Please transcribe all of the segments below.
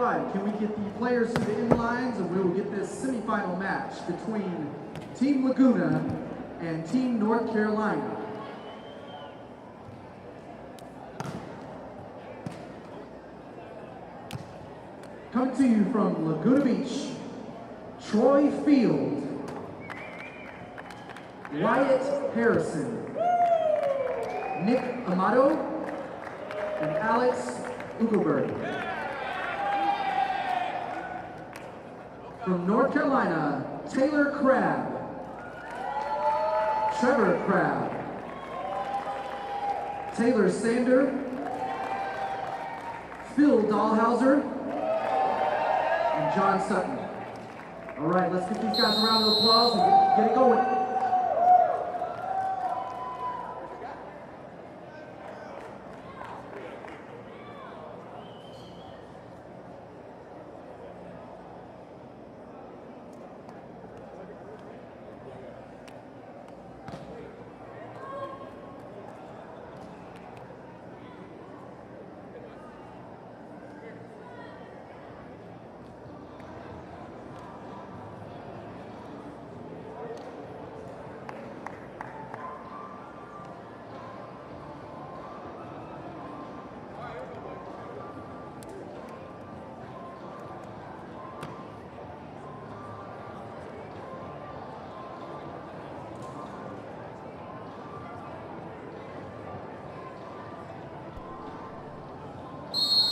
right, can we get the players to the end lines, and we will get this semifinal match between Team Laguna and Team North Carolina. Coming to you from Laguna Beach, Troy Field, Wyatt Harrison, Nick Amado, and Alex Ukkelberg. From North Carolina, Taylor Crabb, Trevor Crabb, Taylor Sander, Phil Dalhausser, and John Sutton. All right, let's give these guys a round of applause and get it going.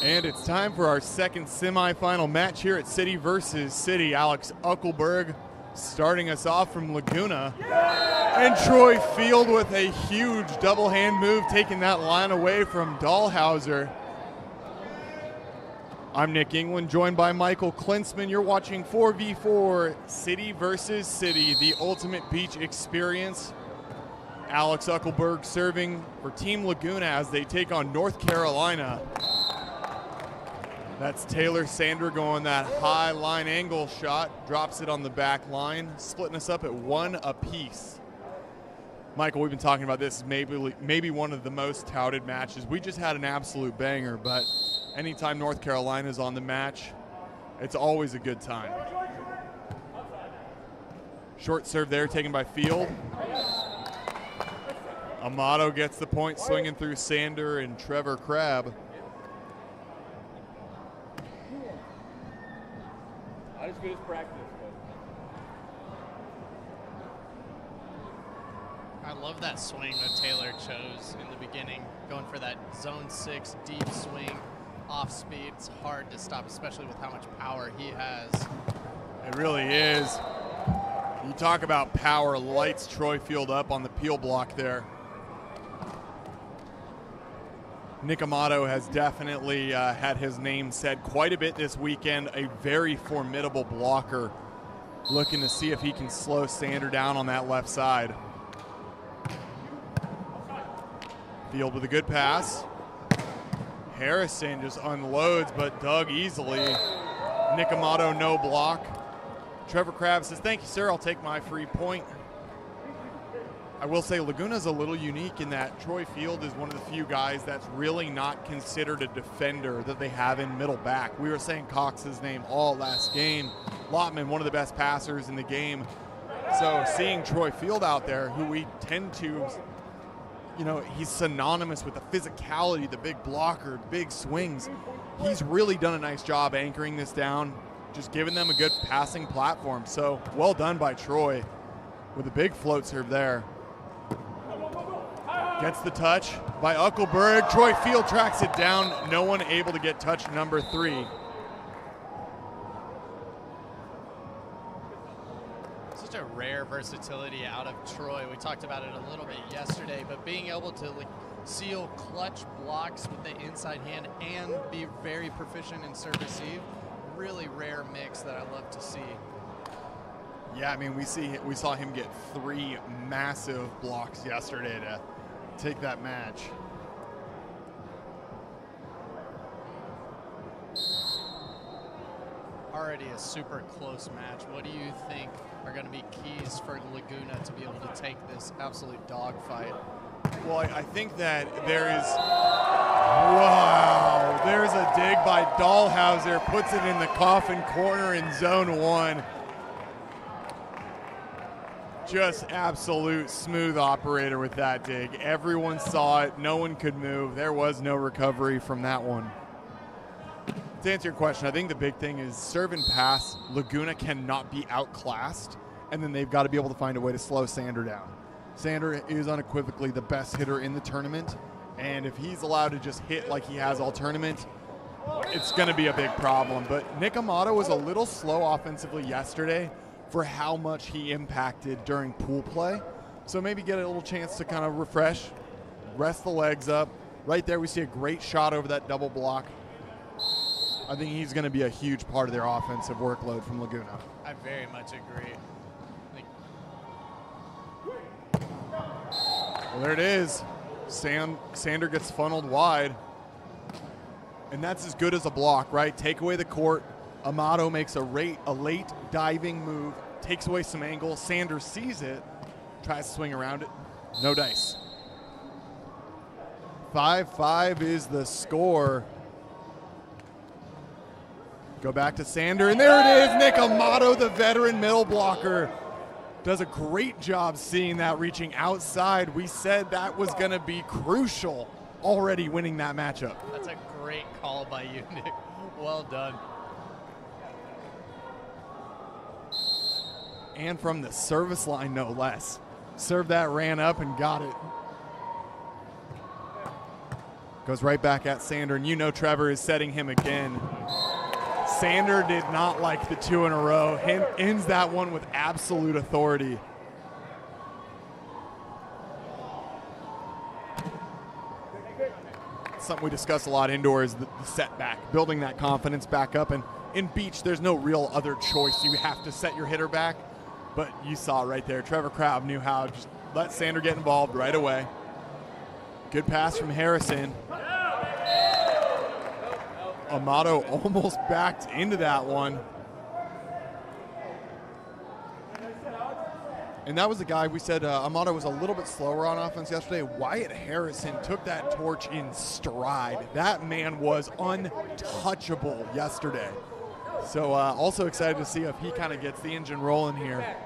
And it's time for our second semifinal match here at City versus City. Alex Ukkelberg starting us off from Laguna. And Troy Field with a huge double hand move, taking that line away from Dalhausser. I'm Nick England, joined by Michael Klinsman. You're watching 4v4 City versus City, the ultimate beach experience. Alex Ukkelberg serving for Team Laguna as they take on North Carolina. That's Taylor Sander going that high line angle shot, drops it on the back line, splitting us up at 1 apiece. Michael, we've been talking about this maybe one of the most touted matches. We just had an absolute banger, but anytime North Carolina's on the match, it's always a good time. Short serve there taken by Field. Amado gets the point, swinging through Sander and Trevor Crabb. Not as good as practice, but. I love that swing that Taylor chose in the beginning, going for that zone 6 deep swing off speed. It's hard to stop, especially with how much power he has. It really is. You talk about power, lights Troy Field up on the peel block there. Nick Amado has definitely had his name said quite a bit this weekend. A very formidable blocker, looking to see if he can slow Sander down on that left side. Field with a good pass. Harrison just unloads, but dug easily. Nick Amado, no block. Trevor Crabb says, "Thank you, sir. I'll take my free point." I will say Laguna's a little unique in that Troy Field is one of the few guys that's really not considered a defender that they have in middle back. We were saying Cox's name all last game. Lotman, one of the best passers in the game. So seeing Troy Field out there, who we tend to, you know, he's synonymous with the physicality, the big blocker, big swings. He's really done a nice job anchoring this down, just giving them a good passing platform. So well done by Troy with a big float serve there. Gets the touch by Ukkelberg. Troy Field tracks it down. No one able to get touch number 3. Such a rare versatility out of Troy. We talked about it a little bit yesterday, but being able to seal clutch blocks with the inside hand and be very proficient in serve receive, really rare mix that I love to see. Yeah, I mean, we saw him get 3 massive blocks yesterday to take that match. Already a super close match. What do you think are going to be keys for Laguna to be able to take this absolute dogfight? Well, I think that there is, wow, there's a dig by Dalhausser, puts it in the coffin corner in zone 1. Just absolute smooth operator with that dig. Everyone saw it, no one could move. There was no recovery from that one. To answer your question, I think the big thing is serve and pass. Laguna cannot be outclassed, and then they've got to be able to find a way to slow Sander down. Sander is unequivocally the best hitter in the tournament, and if he's allowed to just hit like he has all tournament, it's going to be a big problem. But Nick Amado was a little slow offensively yesterday for how much he impacted during pool play. So maybe get a little chance to kind of refresh, rest the legs up. Right there we see a great shot over that double block. I think he's going to be a huge part of their offensive workload from Laguna. I very much agree. Well, there it is. Sander gets funneled wide. And that's as good as a block, right? Take away the court. Amado makes a late diving move, takes away some angle. Sander sees it, tries to swing around it. No dice. 5-5 is the score. Go back to Sander, and there it is. Nick Amado, the veteran middle blocker, does a great job seeing that, reaching outside. We said that was going to be crucial, already winning that matchup. That's a great call by you, Nick. Well done. And from the service line, no less. Served that, ran up, and got it. Goes right back at Sander, and you know Trevor is setting him again. Sander did not like the 2 in a row. Ends that one with absolute authority. Something we discuss a lot indoors, the setback, building that confidence back up. And in beach, there's no real other choice. You have to set your hitter back. But you saw right there, Trevor Crabb knew how to just let Sander get involved right away. Good pass from Harrison. Amado almost backed into that one. And that was the guy we said Amado was a little bit slower on offense yesterday. Wyatt Harrison took that torch in stride. That man was untouchable yesterday. So also excited to see if he kind of gets the engine rolling here.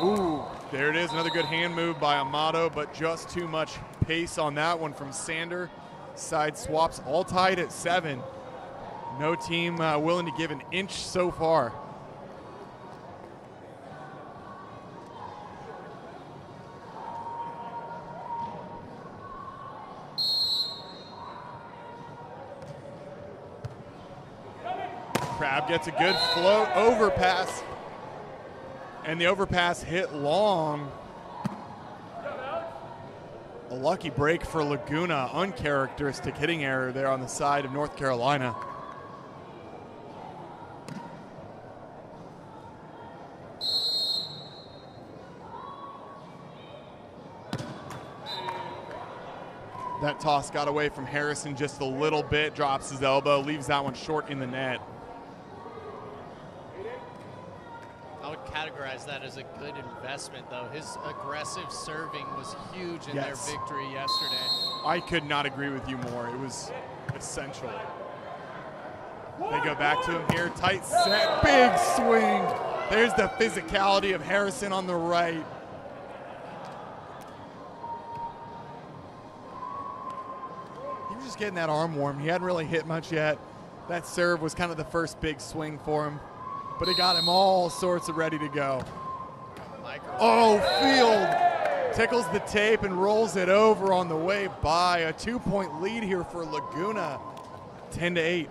Ooh, there it is, another good hand move by Amado, but just too much pace on that one from Sander. Side swaps all tied at 7. No team willing to give an inch so far. Crabb gets a good float overpass. And the overpass hit long. A lucky break for Laguna. Uncharacteristic hitting error there on the side of North Carolina. That toss got away from Harrison just a little bit, drops his elbow, leaves that one short in the net. I would categorize that as a good investment, though. His aggressive serving was huge in their victory yesterday. I could not agree with you more. It was essential. They go back to him here. Tight set, big swing. There's the physicality of Harrison on the right. He was just getting that arm warm. He hadn't really hit much yet. That serve was kind of the first big swing for him, but it got him all sorts of ready to go. Oh, Field tickles the tape and rolls it over on the way by. A 2-point lead here for Laguna, 10-8.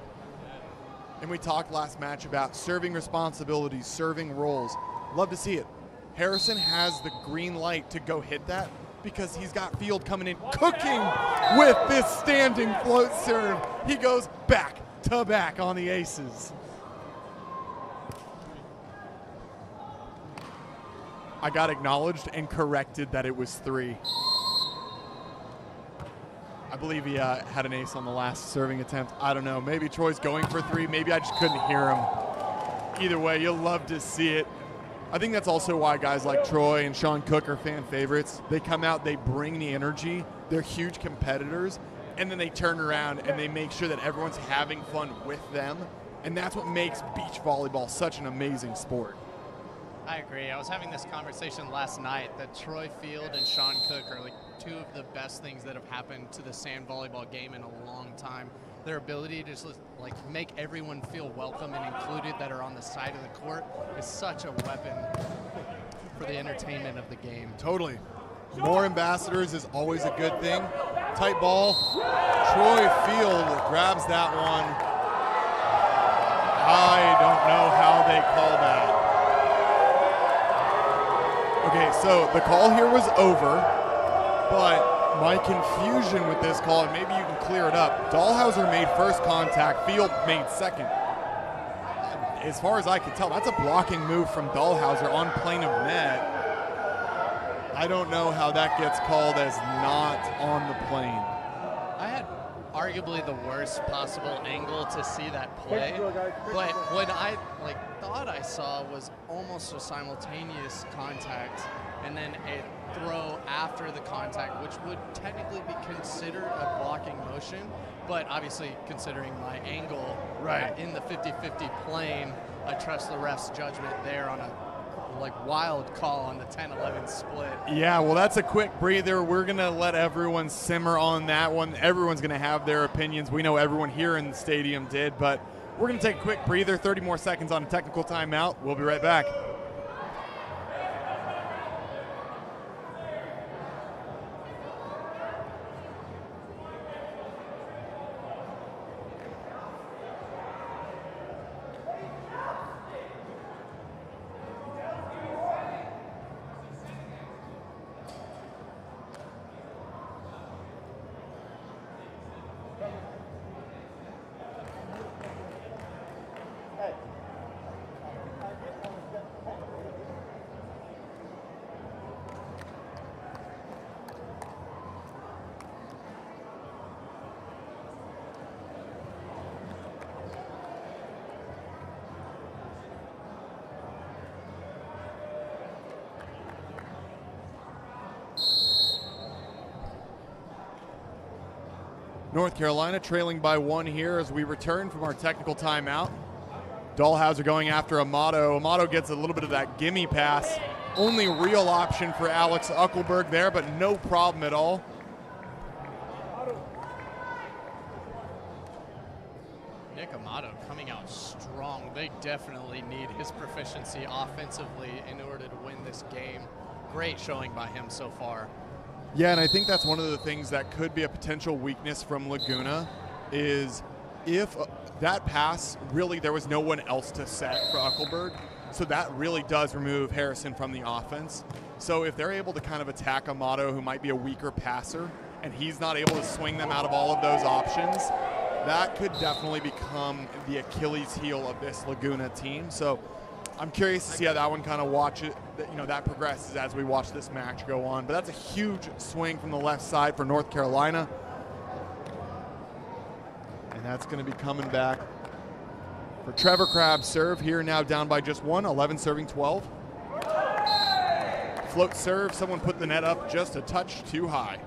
And we talked last match about serving responsibilities, serving roles. Love to see it. Harrison has the green light to go hit that because he's got Field coming in cooking with this standing float serve. He goes back to back on the aces. I got acknowledged and corrected that it was 3. believe he had an ace on the last serving attempt. I don't know. Maybe Troy's going for 3. Maybe I just couldn't hear him. Either way, you'll love to see it. I think that's also why guys like Troy and Sean Cook are fan favorites. They come out, they bring the energy. They're huge competitors. And then they turn around and they make sure that everyone's having fun with them. And that's what makes beach volleyball such an amazing sport. I agree. I was having this conversation last night that Troy Field and Sean Cook are like 2 of the best things that have happened to the sand volleyball game in a long time. Their ability to just like make everyone feel welcome and included that are on the side of the court is such a weapon for the entertainment of the game. Totally. More ambassadors is always a good thing. Tight ball. Troy Field grabs that one. I don't know how they call that. Okay, so the call here was over, but my confusion with this call, and maybe you can clear it up, Dalhausser made first contact, Field made second. As far as I can tell, that's a blocking move from Dalhausser on plane of net. I don't know how that gets called as not on the plane. I had arguably the worst possible angle to see that play, but what I thought I saw was almost a simultaneous contact and then a throw after the contact, which would technically be considered a blocking motion, but obviously considering my angle in the 50-50 plane, I trust the ref's judgment there on a wild call on the 10-11 split. Yeah, well, that's a quick breather. We're going to let everyone simmer on that one. Everyone's going to have their opinions. We know everyone here in the stadium did, but we're going to take a quick breather, 30 more seconds on a technical timeout. We'll be right back. North Carolina trailing by 1 here as we return from our technical timeout. Dalhausser going after Amado. Amado gets a little bit of that gimme pass. Only real option for Alex Ukkelberg there, but no problem at all. Nick Amado coming out strong. They definitely need his proficiency offensively in order to win this game. Great showing by him so far. Yeah, and I think that's one of the things that could be a potential weakness from Laguna is if that pass, really there was no one else to set for Ukkelberg. So that really does remove Harrison from the offense. So if they're able to kind of attack Amado, who might be a weaker passer, and he's not able to swing them out of all of those options, that could definitely become the Achilles heel of this Laguna team. So I'm curious to see how that one kind of that progresses as we watch this match go on. But that's a huge swing from the left side for North Carolina. And that's going to be coming back for Trevor Crabb serve here, now down by just 1, 11 serving 12. Float serve, someone put the net up just a touch too high.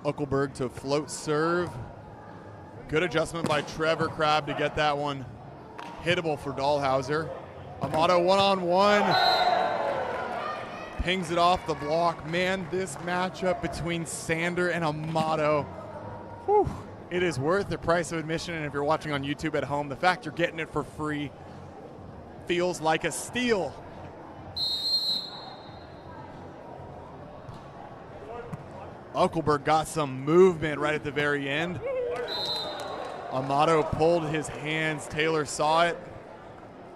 Ukkelberg to float serve. Good adjustment by Trevor Crabb to get that one hittable for Dalhausser. Amado one-on-one. Pings it off the block. Man, this matchup between Sander and Amado, whew, it is worth the price of admission. And if you're watching on YouTube at home, the fact you're getting it for free feels like a steal. Ukkelberg got some movement right at the very end. Amado pulled his hands. Taylor saw it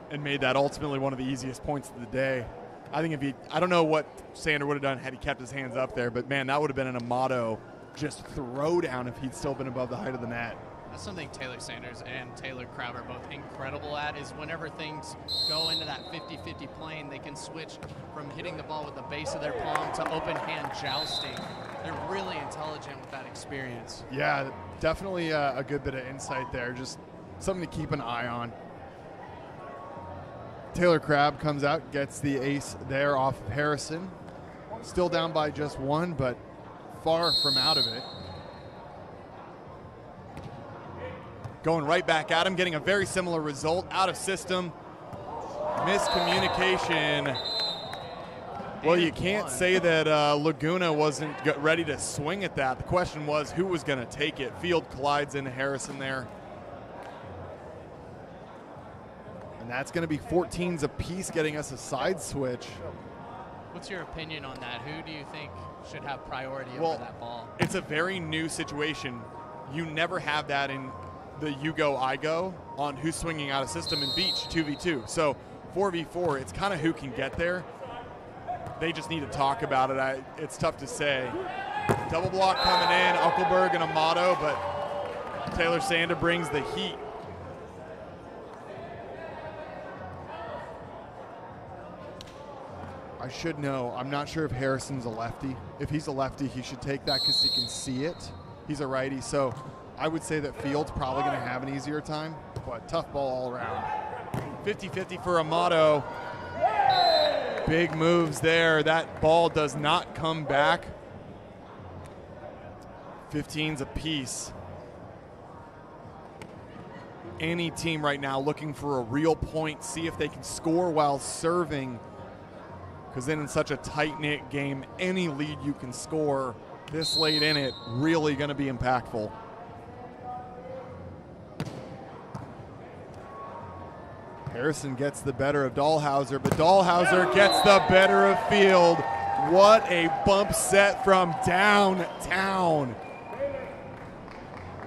and made that ultimately one of the easiest points of the day. I think I don't know what Sander would have done had he kept his hands up there, but man, that would have been an Amado just throw down if he'd still been above the height of the net. That's something Taylor Sanders and Taylor Crabb are both incredible at, is whenever things go into that 50-50 plane, they can switch from hitting the ball with the base of their palm to open hand jousting. They're really intelligent with that experience. Yeah, definitely a good bit of insight there. Just something to keep an eye on. Taylor Crabb comes out, gets the ace there off of Harrison. Still down by just one, but far from out of it. Going right back at him, getting a very similar result. Out of system. Miscommunication. Well, you can't say that Laguna wasn't ready to swing at that. The question was who was going to take it. Field collides into Harrison there. And that's going to be 14s apiece, getting us a side switch. What's your opinion on that? Who do you think should have priority over that ball? It's a very new situation. You never have that in the you go, I go on who's swinging out of system in beach 2v2. So 4v4, it's kind of who can get there. They just need to talk about it. It's tough to say. Double block coming in, Ukkelberg and Amado, but Taylor Sanders brings the heat. I should know. I'm not sure if Harrison's a lefty. If he's a lefty, he should take that because he can see it. He's a righty, so I would say that Field's probably going to have an easier time, but tough ball all around. 50-50 for Amado. Big moves there. That ball does not come back. 15s apiece. Any team right now looking for a real point, see if they can score while serving. Because then in such a tight-knit game, any lead you can score this late in it, really going to be impactful. Harrison gets the better of Dalhausser, but Dalhausser gets the better of Field. What a bump set from downtown.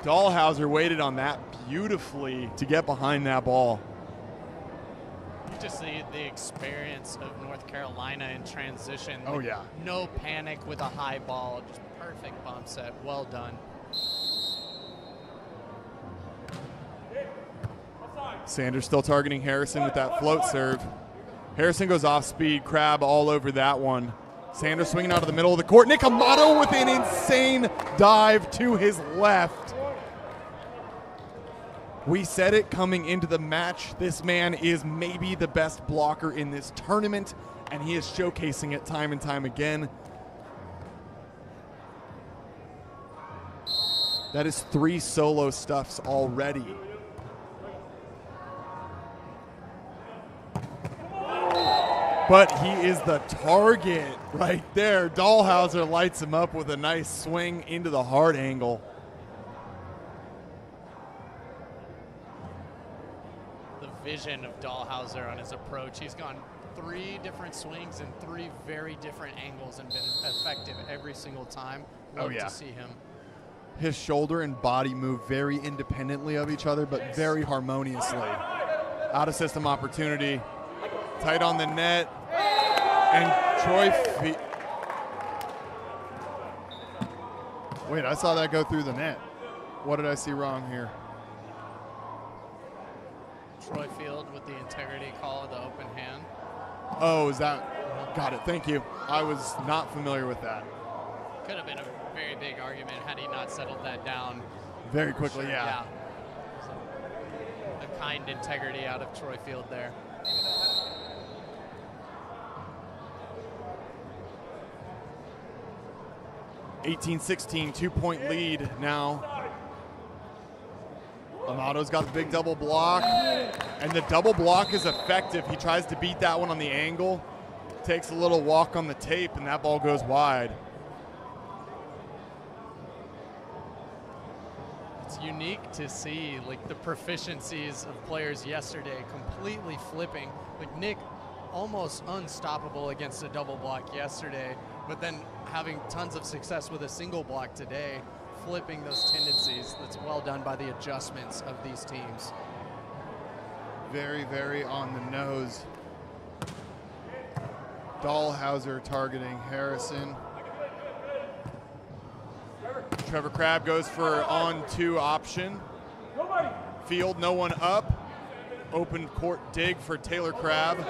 Dalhausser waited on that beautifully to get behind that ball. You just see the experience of North Carolina in transition. Oh, yeah. No panic with a high ball, just perfect bump set. Well done. Sanders still targeting Harrison with that float serve. Harrison goes off speed, Crabb all over that one. Sanders swinging out of the middle of the court. Nick Amado with an insane dive to his left. We said it coming into the match. This man is maybe the best blocker in this tournament, and he is showcasing it time and time again. That is 3 solo stuffs already. But he is the target right there. Dalhausser lights him up with a nice swing into the hard angle. The vision of Dalhausser on his approach. He's gone 3 different swings and 3 very different angles and been effective every single time. Love to see him. His shoulder and body move very independently of each other, but very harmoniously. Out of system opportunity. Tight on the net, and Troy. Wait, I saw that go through the net. What did I see wrong here? Troy Field with the integrity call of the open hand. Oh, is that? Got it. Thank you. I was not familiar with that. Could have been a very big argument had he not settled that down very quickly. Sure, yeah. So, a kind integrity out of Troy Field there. (18-16), 2-point lead now. Amado's got the big double block, and the double block is effective. He tries to beat that one on the angle, takes a little walk on the tape, and that ball goes wide. It's unique to see like the proficiencies of players yesterday completely flipping. Like Nick, almost unstoppable against a double block yesterday, but then having tons of success with a single block today, flipping those tendencies. That's well done by the adjustments of these teams. Very, very on the nose. Dalhausser targeting Harrison. Trevor Crabb goes for on-2 option. Field, no one up. Open court dig for Taylor Crabb.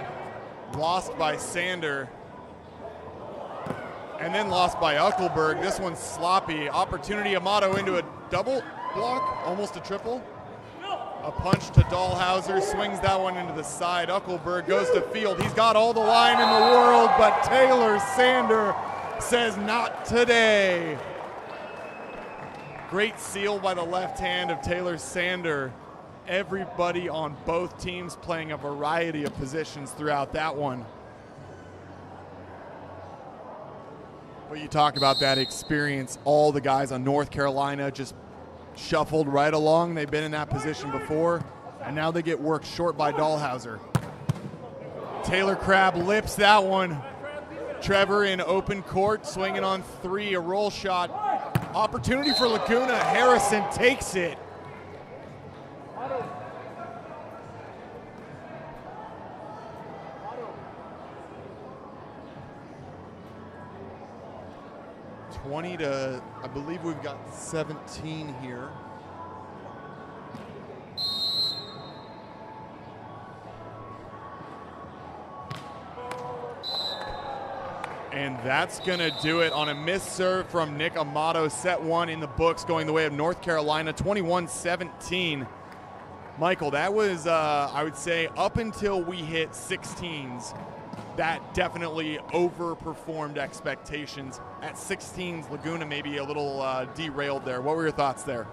Lost by Sander. And then lost by Ukkelberg. This one's sloppy. Opportunity, Amado into a double block, almost a triple. A punch to Dalhausser, swings that one into the side. Ukkelberg goes to Field. He's got all the line in the world, but Taylor Sander says not today. Great seal by the left hand of Taylor Sander. Everybody on both teams playing a variety of positions throughout that one. But you talk about that experience, all the guys on North Carolina just shuffled right along. They've been in that position before, and now they get worked short by Dalhausser. Taylor Crabb lips that one. Trevor in open court, swinging on 3, a roll shot. Opportunity for Laguna. Harrison takes it. I believe we've got 17 here. And that's going to do it on a missed serve from Nick Amado. Set 1 in the books, going the way of North Carolina, 21-17. Michael, that was, I would say, up until we hit 16s, that definitely overperformed expectations. At 16s, Laguna maybe a little derailed there. What were your thoughts there?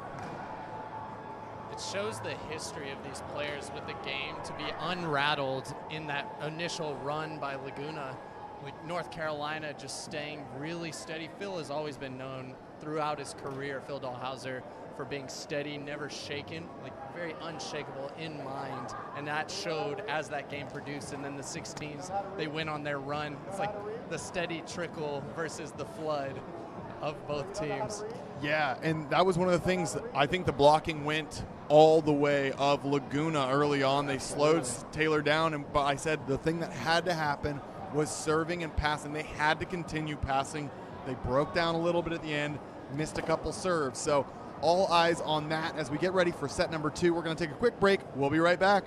It shows the history of these players with the game to be unrattled in that initial run by Laguna. With North Carolina just staying really steady. Phil has always been known throughout his career, Phil Dalhausser, for being steady, never shaken, like very unshakable in mind. And that showed as that game produced. And then the 16s, they went on their run. It's like the steady trickle versus the flood of both teams. Yeah, and that was one of the things. I think the blocking went all the way of Laguna early on. They slowed Taylor down, but I said the thing that had to happen was serving and passing. They had to continue passing. They broke down a little bit at the end, missed a couple serves. So all eyes on that as we get ready for set number 2. We're going to take a quick break. We'll be right back.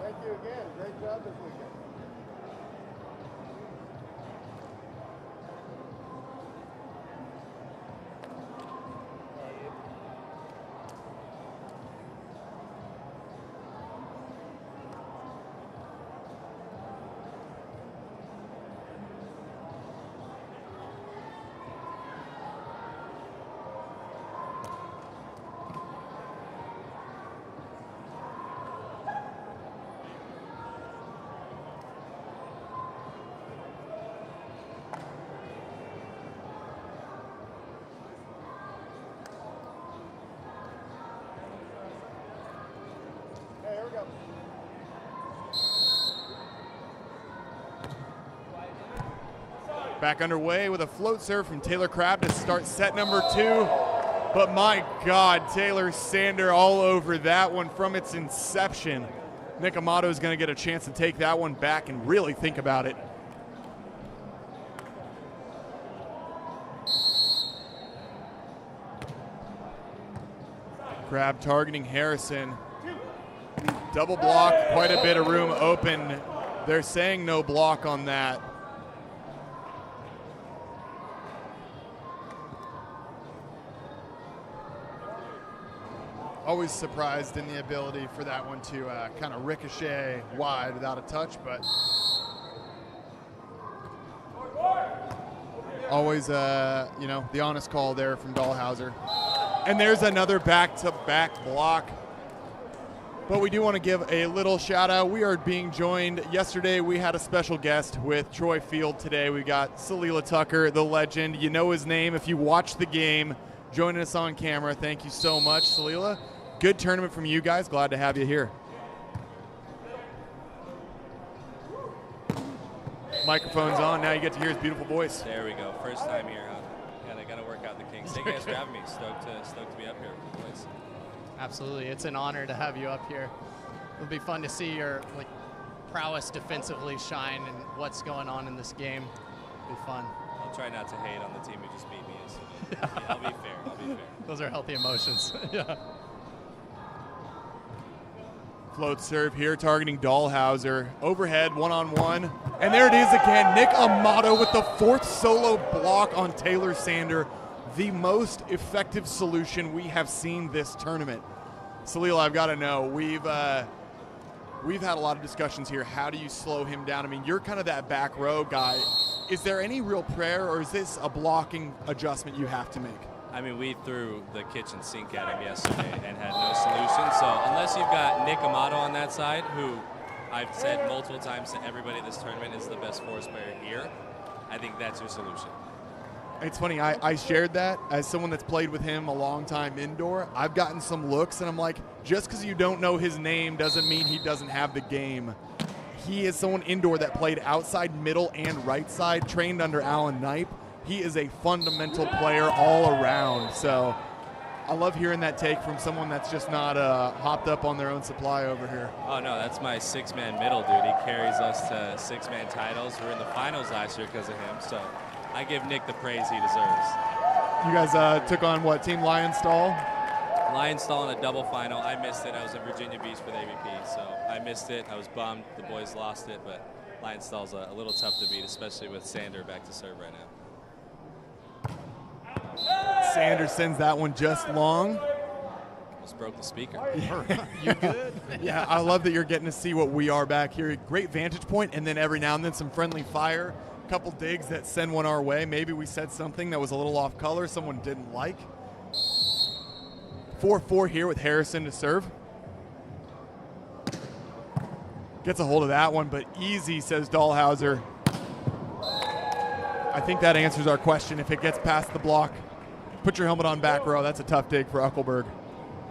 Thank you again. Great job this weekend. Back underway with a float serve from Taylor Crabb to start set number 2. But my God, Taylor Sander all over that one from its inception. Nick Amado is going to get a chance to take that one back and really think about it. Crabb targeting Harrison. Double block, quite a bit of room open. They're saying no block on that. Always surprised in the ability for that one to kind of ricochet wide without a touch, but always, you know, the honest call there from Dalhausser. And there's another back-to-back block. But we do want to give a little shout out. We are being joined. Yesterday we had a special guest with Troy Field. Today we got Salila Tucker, the legend. You know his name if you watch the game. Joining us on camera. Thank you so much, Salila. Good tournament from you guys. Glad to have you here. Microphone's on. Now you get to hear his beautiful voice. There we go. First time here, huh? Gotta work out the kinks. Thank you guys for having me. Stoked to be up here, boys. Absolutely, it's an honor to have you up here. It'll be fun to see your prowess defensively shine and what's going on in this game. It'll be fun. I'll try not to hate on the team who just beat me. I'll be fair. Those are healthy emotions. Yeah. Float serve here, targeting Dalhausser. Overhead, one-on-one. And there it is again. Nick Amado with the 4th solo block on Taylor Sander. The most effective solution we have seen this tournament. Salila, I've got to know, we've had a lot of discussions here. How do you slow him down? I mean, you're kind of that back row guy. Is there any real prayer, or is this a blocking adjustment you have to make? I mean, we threw the kitchen sink at him yesterday and had no solution. So unless you've got Nick Amado on that side, who I've said multiple times to everybody this tournament is the best force player here, I think that's your solution. It's funny, I shared that as someone that's played with him a long time indoor. I've gotten some looks, and I'm like, just because you don't know his name doesn't mean he doesn't have the game. He is someone indoor that played outside, middle, and right side, trained under Alan Knipe. He is a fundamental player all around. So I love hearing that take from someone that's just not hopped up on their own supply over here. Oh, no, that's my 6-man middle, dude. He carries us to 6-man titles. We're in the finals last year because of him. So I give Nick the praise he deserves. You guys took on what, Team Lionstall? Lionstall in a double final. I missed it. I was in Virginia Beach for the AVP, so I missed it. I was bummed the boys lost it, but Lionstall's a little tough to beat, especially with Sander back to serve right now. Sanders sends that one just long. Almost broke the speaker. You good? Yeah, I love that you're getting to see what we are back here. Great vantage point, and then every now and then some friendly fire. A couple digs that send one our way. Maybe we said something that was a little off color, someone didn't like. 4-4 here with Harrison to serve. Gets a hold of that one, but easy, says Dalhausser. I think that answers our question. If it gets past the block, put your helmet on back row. That's a tough dig for Ukkelberg.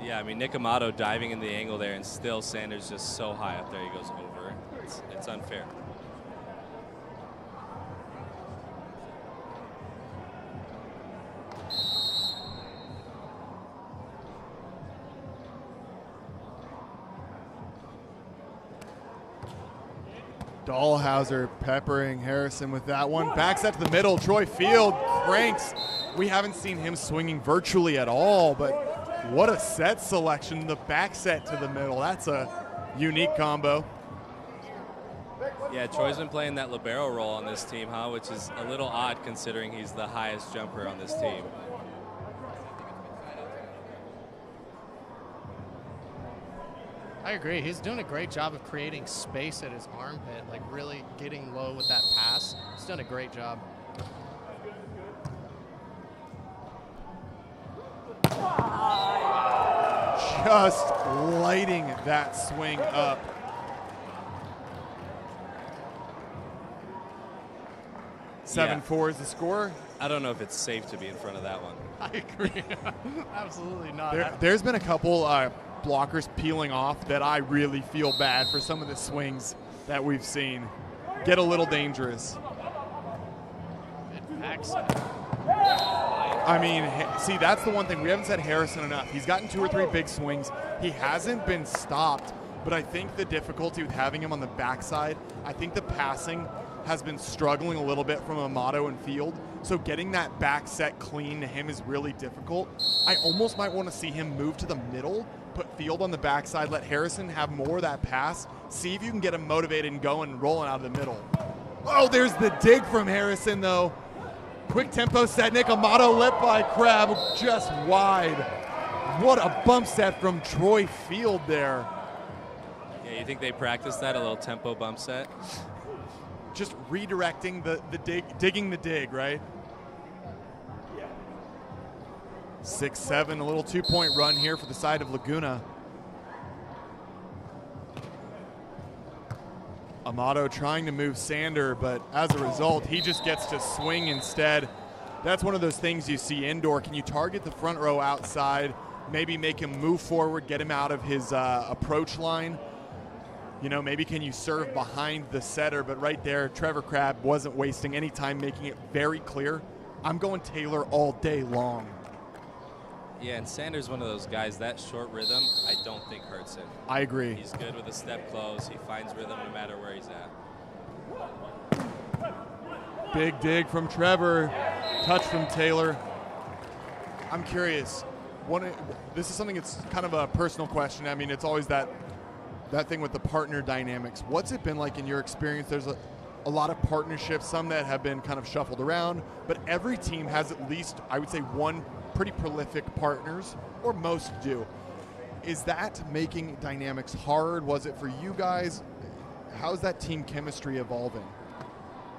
Yeah, I mean, Nick Amado diving in the angle there, and still Sanders just so high up there, he goes over. It's unfair. Dalhausser peppering Harrison with that one. Back set to the middle. Troy Field cranks. We haven't seen him swinging virtually at all, but what a set selection. The back set to the middle. That's a unique combo. Yeah, Troy's been playing that libero role on this team, huh? Which is a little odd considering he's the highest jumper on this team. I agree. He's doing a great job of creating space at his armpit, like really getting low with that pass. He's done a great job. Just lighting that swing up. Yeah. 7-4 is the score. I don't know if it's safe to be in front of that one. I agree. Absolutely not. There's been a couple blockers peeling off that I really feel bad for some of the swings that we've seen. Get a little dangerous. Good backside. I mean, see, that's the one thing. We haven't said Harrison enough. He's gotten 2 or 3 big swings. He hasn't been stopped, but I think the difficulty with having him on the backside, I think the passing has been struggling a little bit from Amado and Field. So getting that back set clean to him is really difficult. I almost might want to see him move to the middle, put Field on the backside, let Harrison have more of that pass, see if you can get him motivated and going and rolling out of the middle. Oh, there's the dig from Harrison, though. Quick tempo set. Nick Amado lit by Crabb, just wide. What a bump set from Troy Field there. Yeah, you think they practiced that, a little tempo bump set? Just redirecting the dig, digging the dig, right? 6-7, a little 2-point run here for the side of Laguna. Amado trying to move Sander, but as a result, he just gets to swing instead. That's one of those things you see indoor. Can you target the front row outside, maybe make him move forward, get him out of his approach line? You know, maybe can you serve behind the setter? But right there, Trevor Crabb wasn't wasting any time, making it very clear, I'm going Taylor all day long. Yeah, and Sander's one of those guys, that short rhythm, I don't think hurts him. I agree. He's good with a step close. He finds rhythm no matter where he's at. Big dig from Trevor. Touch from Taylor. I'm curious. This is something that's kind of a personal question. I mean, it's always that thing with the partner dynamics. What's it been like in your experience? There's a lot of partnerships, some that have been kind of shuffled around, but every team has at least, I would say, one pretty prolific partners, or most do. Is that making dynamics hard? Was it for you guys? How's that team chemistry evolving?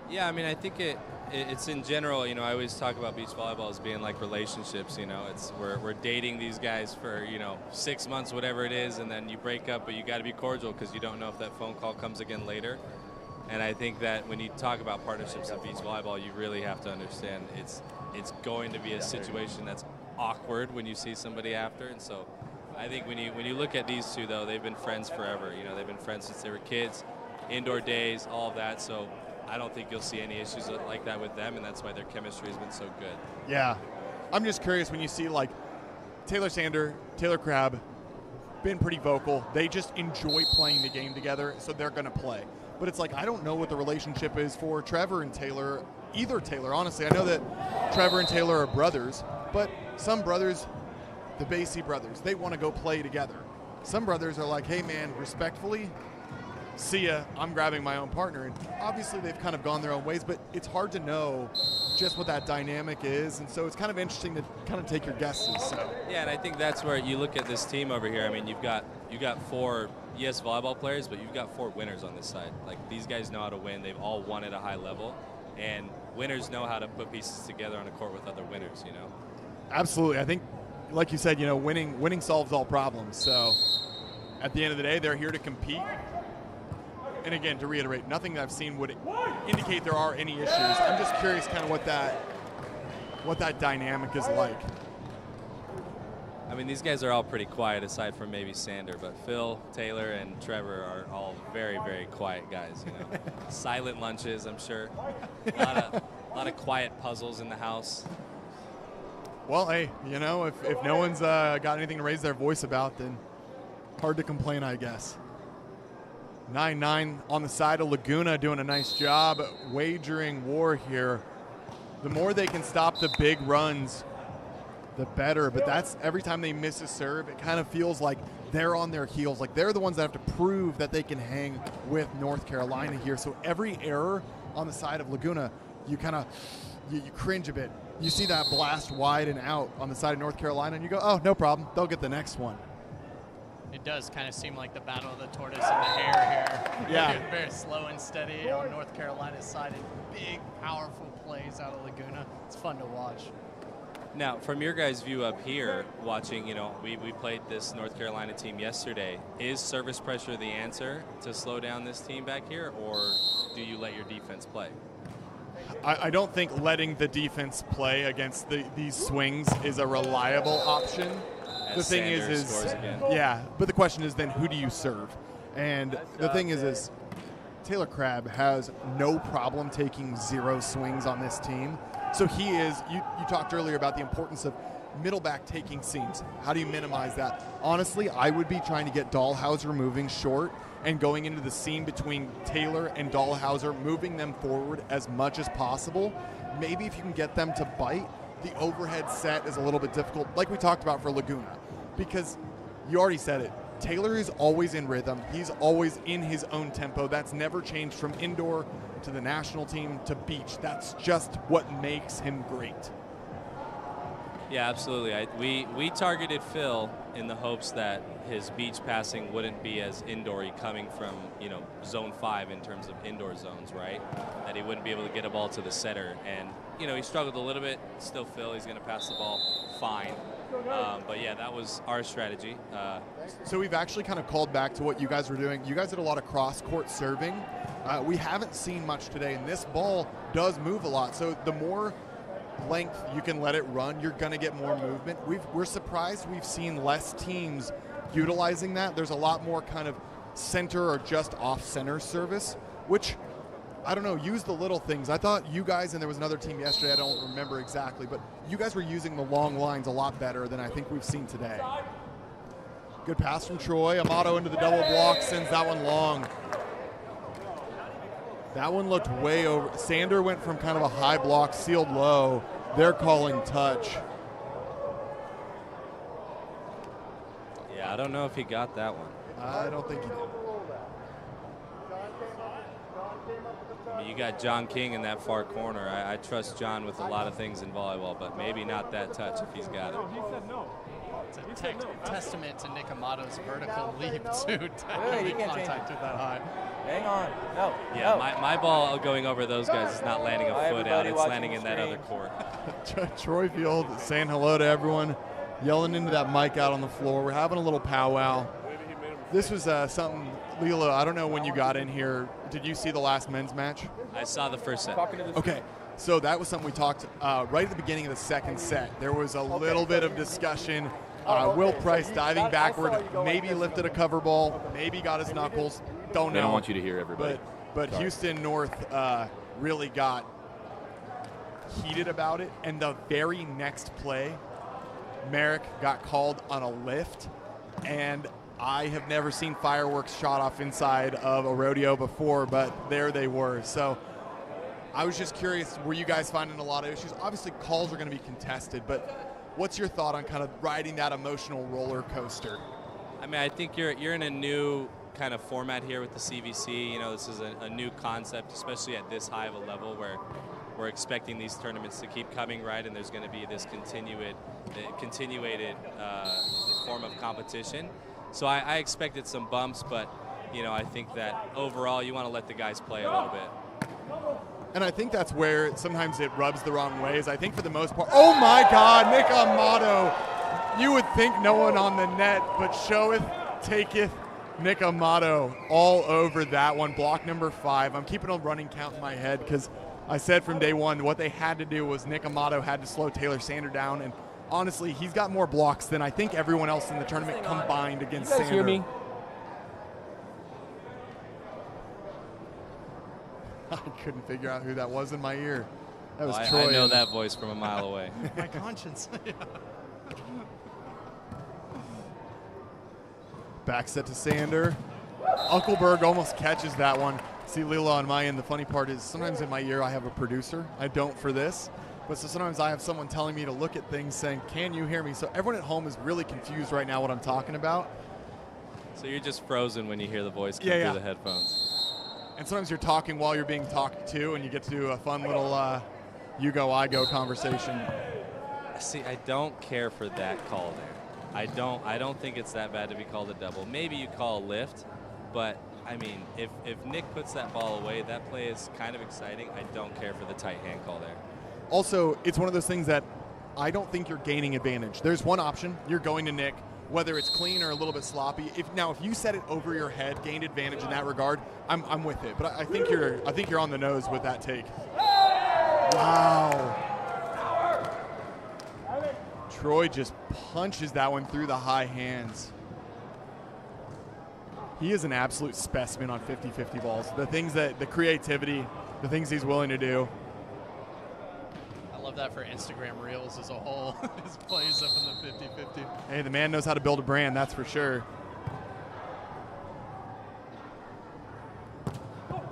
Yeah, I mean, I think it's in general, you know, I always talk about beach volleyball as being like relationships, you know. It's we're dating these guys for, you know, 6 months, whatever it is, and then you break up, but you got to be cordial because you don't know if that phone call comes again later. And I think that when you talk about partnerships in beach volleyball, you really have to understand it's going to be a situation that's awkward when you see somebody after. And so I think when you look at these two, though, they've been friends forever. You know, they've been friends since they were kids, indoor days, all of that. So I don't think you'll see any issues like that with them, and that's why their chemistry has been so good. Yeah. I'm just curious when you see, like, Taylor Sander, Taylor Crabb, been pretty vocal. They just enjoy playing the game together, so they're going to play. But it's like, I don't know what the relationship is for Trevor and Taylor, either Taylor, honestly. I know that Trevor and Taylor are brothers, but some brothers, the Basie brothers, they want to go play together. Some brothers are like, hey man, respectfully, see ya, I'm grabbing my own partner. And obviously they've kind of gone their own ways, but it's hard to know just what that dynamic is. And so it's kind of interesting to kind of take your guesses. So. Yeah, and I think that's where you look at this team over here. I mean, you got 4 yes volleyball players, but you've got 4 winners on this side. Like, these guys know how to win. They've all won at a high level, and winners know how to put pieces together on a court with other winners, you know. Absolutely. I think, like you said, you know, winning solves all problems. So at the end of the day, they're here to compete. And again, to reiterate, nothing I've seen would indicate there are any issues. I'm just curious kind of what that dynamic is like. I mean, these guys are all pretty quiet aside from maybe Sander, but Phil, Taylor, and Trevor are all very, very quiet guys, you know. Silent lunches, I'm sure. A lot of quiet puzzles in the house. Well, hey, you know, if no one's got anything to raise their voice about, then hard to complain, I guess. 9-9 on the side of Laguna, doing a nice job wagering war here. The more they can stop the big runs, the better. But that's every time they miss a serve, it kind of feels like they're on their heels. Like they're the ones that have to prove that they can hang with North Carolina here. So every error on the side of Laguna, you kind of you cringe a bit. You see that blast wide and out on the side of North Carolina, and you go, oh, no problem. They'll get the next one. It does kind of seem like the battle of the tortoise and the hare here. Yeah. Very slow and steady on North Carolina's side, and big, powerful plays out of Laguna. It's fun to watch. Now, from your guys' view up here, watching, you know, we played this North Carolina team yesterday. Is service pressure the answer to slow down this team back here, or do you let your defense play? I don't think letting the defense play against these swings is a reliable option. The thing is yeah, but the question is then who do you serve? And the thing is Taylor Crabb has no problem taking 0 swings on this team. So he is, you talked earlier about the importance of middle back taking seams. How do you minimize that? Honestly, I would be trying to get Dalhausser moving short and going into the seam between Taylor and Dalhausser, moving them forward as much as possible. Maybe if you can get them to bite, the overhead set is a little bit difficult, like we talked about for Laguna, because you already said it. Taylor is always in rhythm. He's always in his own tempo. That's never changed from indoor to the national team to beach. That's just what makes him great. Yeah, absolutely. We targeted Phil in the hopes that his beach passing wouldn't be as indoor-y coming from, you know, zone 5 in terms of indoor zones, right? That he wouldn't be able to get a ball to the setter. And, you know, he struggled a little bit. Still Phil, he's going to pass the ball fine. But yeah, that was our strategy. So we've actually kind of called back to what you guys were doing. You guys did a lot of cross-court serving. We haven't seen much today, and this ball does move a lot. So the more length you can let it run, you're going to get more movement. We're surprised we've seen less teams utilizing that. There's a lot more kind of center or just off-center service, which, I don't know, use the little things. I thought you guys, and there was another team yesterday, I don't remember exactly, but you guys were using the long lines a lot better than I think we've seen today. Good pass from Troy. Amado into the double block, sends that one long. That one looked way over. Sander went from kind of a high block, sealed low. They're calling touch. Yeah, I don't know if he got that one. I don't think he did. I mean, you got John King in that far corner. I trust John with a lot of things in volleyball, but maybe not that touch if he's got it. It's a testament to Nick Amado's vertical leap to tackle contact to that high. Hang on. No. Yeah, no. my ball going over those guys is not landing a foot out. It's landing in that other court. Troy Field saying hello to everyone, yelling into that mic out on the floor. We're having a little powwow. This was something, Lila, I don't know when you got in here. Did you see the last men's match? I saw the first set. Okay, so that was something we talked right at the beginning of the second set. There was a little bit of discussion. Will Price diving backward, maybe lifted a cover ball, maybe got his knuckles. Don't know. They don't want you to hear everybody. But Houston North really got heated about it. And the very next play, Merrick got called on a lift. And I have never seen fireworks shot off inside of a rodeo before, but there they were. So I was just curious, were you guys finding a lot of issues? Obviously, calls are going to be contested, but what's your thought on kind of riding that emotional roller coaster? I mean, I think you're in a new kind of format here with the CvC. You know, this is a new concept, especially at this high of a level where we're expecting these tournaments to keep coming, right? And there's going to be this continuated form of competition. So I expected some bumps, but, you know, I think that overall you want to let the guys play a little bit. And I think that's where sometimes it rubs the wrong ways. I think for the most part, oh my God, Nick Amado. You would think no one on the net, but showeth, taketh Nick Amado all over that one. Block number 5. I'm keeping a running count in my head because I said from day one what they had to do was Nick Amado had to slow Taylor Sander down. And honestly, he's got more blocks than I think everyone else in the tournament combined against Sander. Hear me? I couldn't figure out who that was in my ear. That was Troy. I know that voice from a mile away. My conscience. Back set to Sander. Ukkelberg almost catches that one. See Lila on my end. The funny part is sometimes in my ear I have a producer. I don't for this. But so sometimes I have someone telling me to look at things saying, can you hear me? So everyone at home is really confused right now what I'm talking about. So you're just frozen when you hear the voice come through the headphones. And sometimes you're talking while you're being talked to, and you get to do a fun little you go, I go conversation. See, I don't care for that call there. I don't think it's that bad to be called a double. Maybe you call a lift, but I mean, if Nick puts that ball away, that play is kind of exciting. I don't care for the tight hand call there. Also, it's one of those things that I don't think you're gaining advantage. There's one option. You're going to Nick, whether it's clean or a little bit sloppy. If you set it over your head, gained advantage in that regard, I'm with it. But I think you're on the nose with that take. Wow. Troy just punches that one through the high hands. He is an absolute specimen on 50-50 balls. The creativity, the things he's willing to do. I love that for Instagram Reels as a whole. His plays up in the 50-50. Hey, the man knows how to build a brand, that's for sure.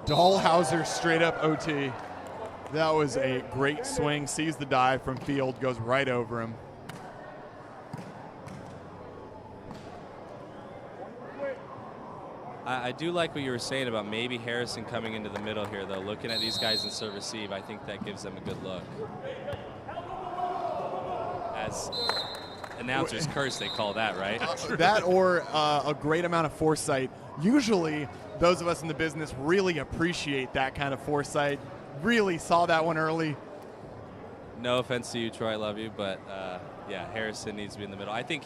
Dalhausser straight up OT. That was a great swing. Sees the dive from field, goes right over him. I do like what you were saying about maybe Harrison coming into the middle here, though. Looking at these guys in serve-receive, I think that gives them a good look. As announcers curse, they call that, right? That or a great amount of foresight. Usually, those of us in the business really appreciate that kind of foresight. Really saw that one early. No offense to you, Troy, I love you, but yeah, Harrison needs to be in the middle. I think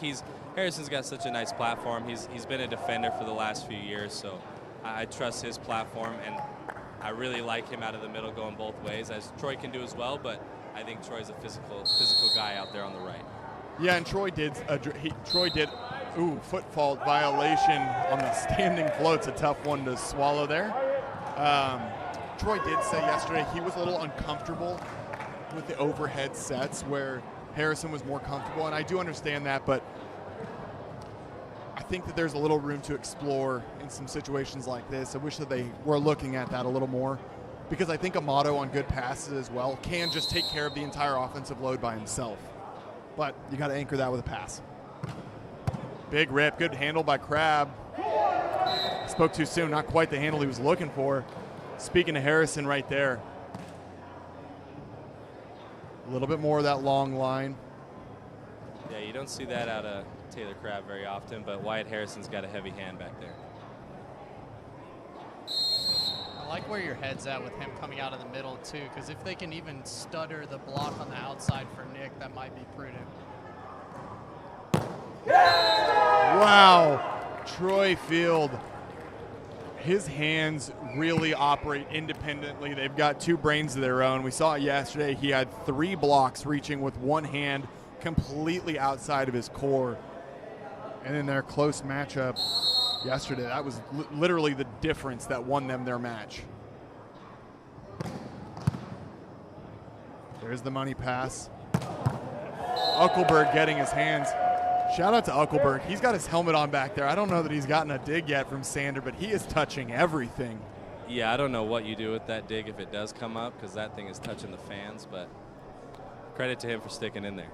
Harrison's got such a nice platform. He's been a defender for the last few years, so I trust his platform. And I really like him out of the middle going both ways, as Troy can do as well, but I think Troy's a physical guy out there on the right. Yeah, and Troy did foot fault violation on the standing float's a tough one to swallow there. Troy did say yesterday he was a little uncomfortable with the overhead sets where Harrison was more comfortable, and I do understand that, but I think that there's a little room to explore in some situations like this. I wish that they were looking at that a little more, because I think Amado on good passes as well can just take care of the entire offensive load by himself. But you got to anchor that with a pass. Big rip, good handle by Crabb. Spoke too soon, not quite the handle he was looking for. Speaking to Harrison right there. A little bit more of that long line. Yeah, you don't see that out of Taylor Crabb very often, but Wyatt Harrison's got a heavy hand back there. I like where your head's at with him coming out of the middle too, because if they can even stutter the block on the outside for Nick, that might be prudent. Wow, Troy Field. His hands really operate independently. They've got two brains of their own. We saw it yesterday. He had 3 blocks reaching with one hand completely outside of his core. And in their close matchup yesterday, that was literally the difference that won them their match. There's the money pass. Ukkelberg getting his hands. Shout out to Ukkelberg. He's got his helmet on back there. I don't know that he's gotten a dig yet from Sander, but he is touching everything. Yeah, I don't know what you do with that dig if it does come up, because that thing is touching the fans, but credit to him for sticking in there.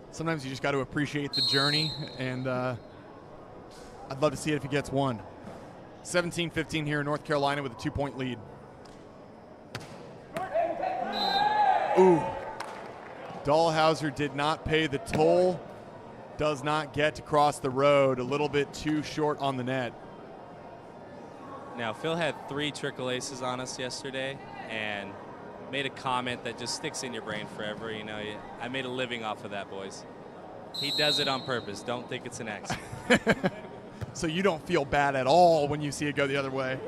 Sometimes you just got to appreciate the journey, and I'd love to see it if he gets one. 17-15 here in North Carolina with a 2-point lead. Ooh. Dalhausser did not pay the toll, does not get to cross the road, a little bit too short on the net. Now, Phil had 3 trickle aces on us yesterday and made a comment that just sticks in your brain forever. You know, I made a living off of that, boys. He does it on purpose. Don't think it's an accident. So you don't feel bad at all when you see it go the other way?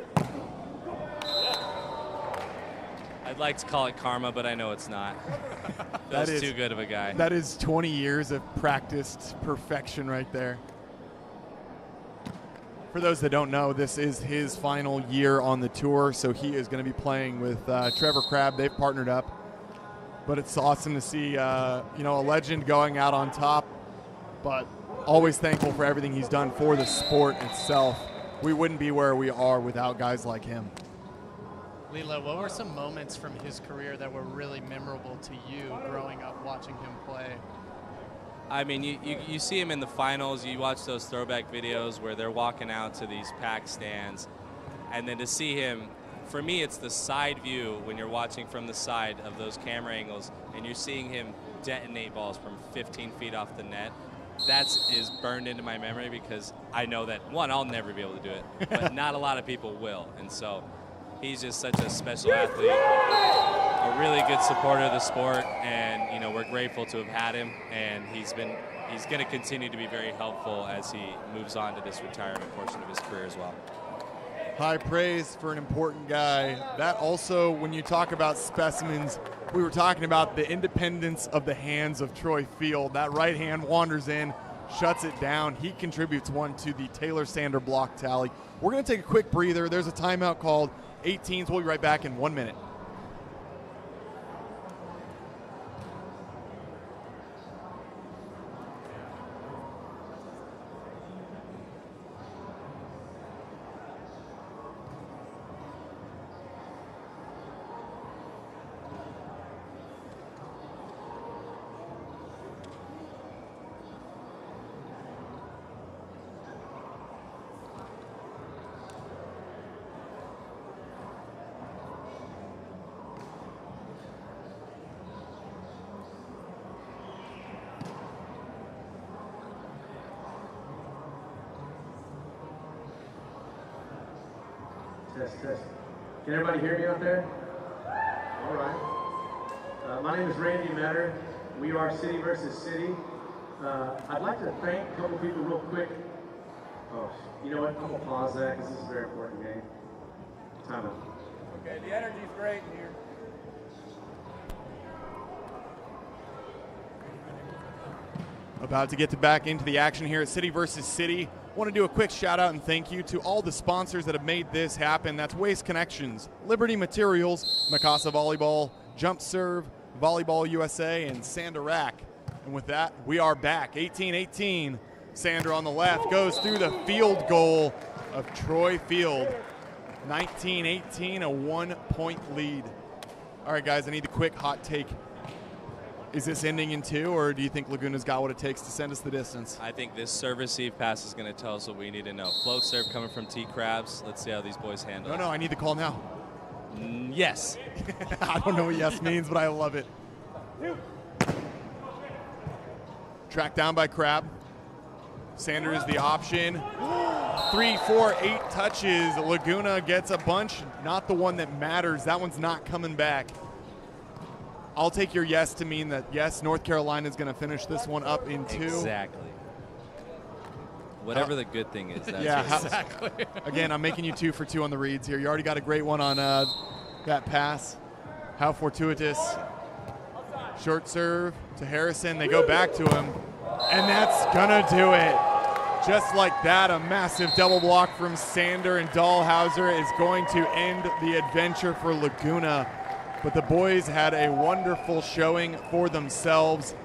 I'd like to call it karma, but I know it's not. Phil's too good of a guy. That is 20 years of practiced perfection right there. For those that don't know, this is his final year on the tour, so he is going to be playing with Trevor Crabb. They've partnered up. But it's awesome to see a legend going out on top, but always thankful for everything he's done for the sport itself. We wouldn't be where we are without guys like him. Lila, what were some moments from his career that were really memorable to you growing up watching him play? I mean, you see him in the finals. You watch those throwback videos where they're walking out to these packed stands. And then to see him, for me, it's the side view when you're watching from the side of those camera angles and you're seeing him detonate balls from 15 feet off the net. That is burned into my memory because I know that, one, I'll never be able to do it, but not a lot of people will. And so he's just such a special athlete, a really good supporter of the sport, and we're grateful to have had him. And he's going to continue to be very helpful as he moves on to this retirement portion of his career as well. High praise for an important guy. That also, when you talk about specimens, we were talking about the independence of the hands of Troy Field. That right hand wanders in, shuts it down. He contributes one to the Taylor Sander block tally. We're going to take a quick breather. There's a timeout called. 18s. We'll be right back in 1 minute. Test. Can everybody hear me out there? All right. My name is Randy Metter. We are City versus City. I'd like to thank a couple people real quick. Oh, you know what? I'm going to pause that because this is a very important game. Timeout. Okay, the energy's great in here. About to get back into the action here at City versus City. Want to do a quick shout out and thank you to all the sponsors that have made this happen. That's Waste Connections, Liberty Materials, Mikasa Volleyball, Jump Serve, Volleyball USA, and Sanderac. And with that, we are back. 18-18. Sandra on the left goes through the field goal of Troy Field. 19-18, a 1-point lead. All right, guys, I need a quick hot take. Is this ending in 2, or do you think Laguna's got what it takes to send us the distance? I think this serve-receive pass is going to tell us what we need to know. Float serve coming from Crabbs. Let's see how these boys handle it. No, I need the call now. Yes. I don't know what yes means, but I love it. Tracked down by Crabb. Sanders the option. 3, 4, 8 touches. Laguna gets a bunch, not the one that matters. That one's not coming back. I'll take your yes to mean that, yes, North Carolina is going to finish this one up in 2. Exactly. Whatever the good thing is. That's Yeah, Exactly. Again, I'm making you 2 for 2 on the reads here. You already got a great one on that pass. How fortuitous. Short serve to Harrison. They go back to him, and that's going to do it. Just like that, a massive double block from Sander, and Dalhausser is going to end the adventure for Laguna. But the boys had a wonderful showing for themselves,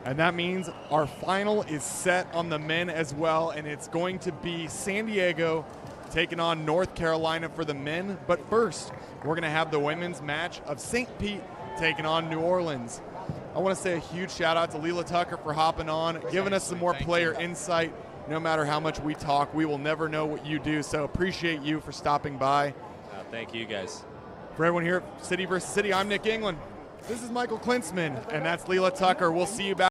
and that means our final is set on the men as well, and it's going to be San Diego taking on North Carolina for the men. But first, we're going to have the women's match of St. Pete taking on New Orleans. I want to say a huge shout out to Leela Tucker for hopping on, giving us some more player insight. No matter how much we talk, we will never know what you do, so appreciate you for stopping by. Thank you, guys. For everyone here at City vs. City, I'm Nick England. This is Michael Klinsman, and that's Leela Tucker. We'll see you back.